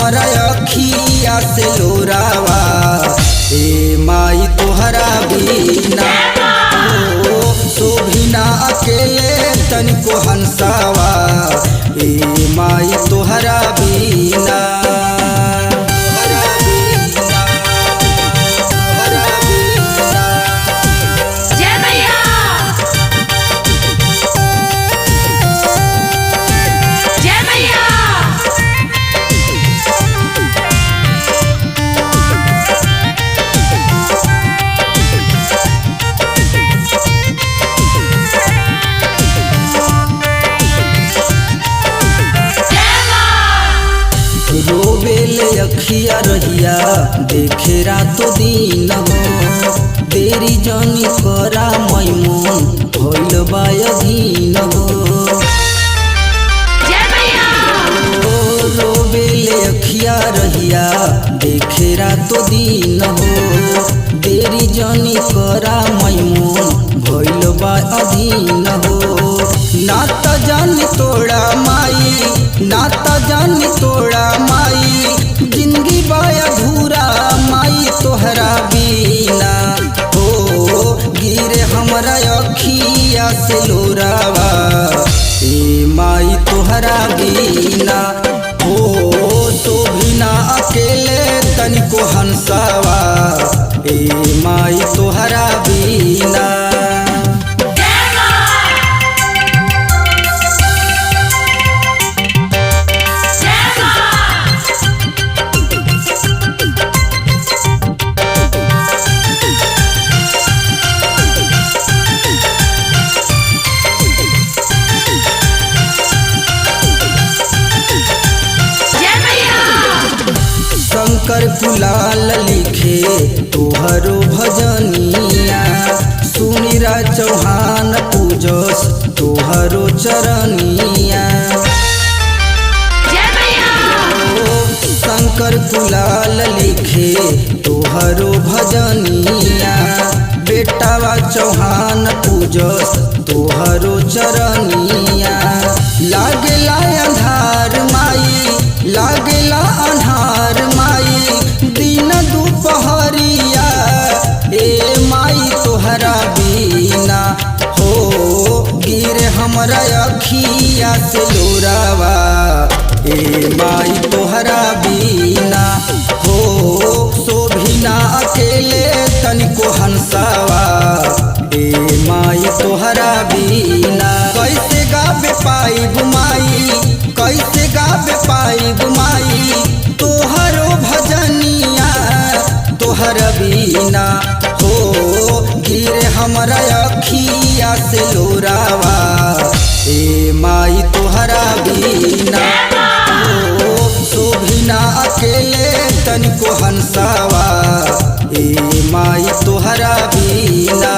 हमरा अखिया से लोरावा ए माई तोहरा बिना ओ शोभिना अकेले तनिको हंसावा ए माई तोहरा बिना। रोवेले अखिया रहिया देखे रातो दिन हो देरी जनी करा मैमून भइल बायधीन हो। रोवेले अखिया रहिया देखे रातो दिन हो देरी जनी करा मैमून भइल बायधीन हो। नाता जानी तोड़ा माई नाता जानी तोड़ा माई जिंदगी बाया धूरा माई तोहरा बिना हो गिरे हमरा अखिया से लोरावा ए माई तोहरा बिना हो शोभिना अकेले तनिको हंसावा ए माई तोहरा बिना। शंकर गुलाल लिखे तोहरो भजनिया सुनीरा चौहान पूजस तोहरो चरनिया। शंकर गुलाल लिखे तोहरो भजनिया बेटावा चौहान पूजस तोहरो चरनिया। लागेला अंधार माई लागेला अन्हार माई दिन दुपहरिया ए माई तोहरा बिना हो गिरे हमरा अखिया से लोरावा ए माई तोहरा बिना हो शोभिना अकेले तनिको हंसावा ए माई तोहरा बिना। कैसे गावे पाइब माई कैसे गावे पाइब माई तोहरो भजनिया तोहर बिना हो गिरे हमरा अखिया से लोरावा ए माई तोहरा बिना हो शोभिना अकेले तनिको हंसावा ए माई तोहरा बिना।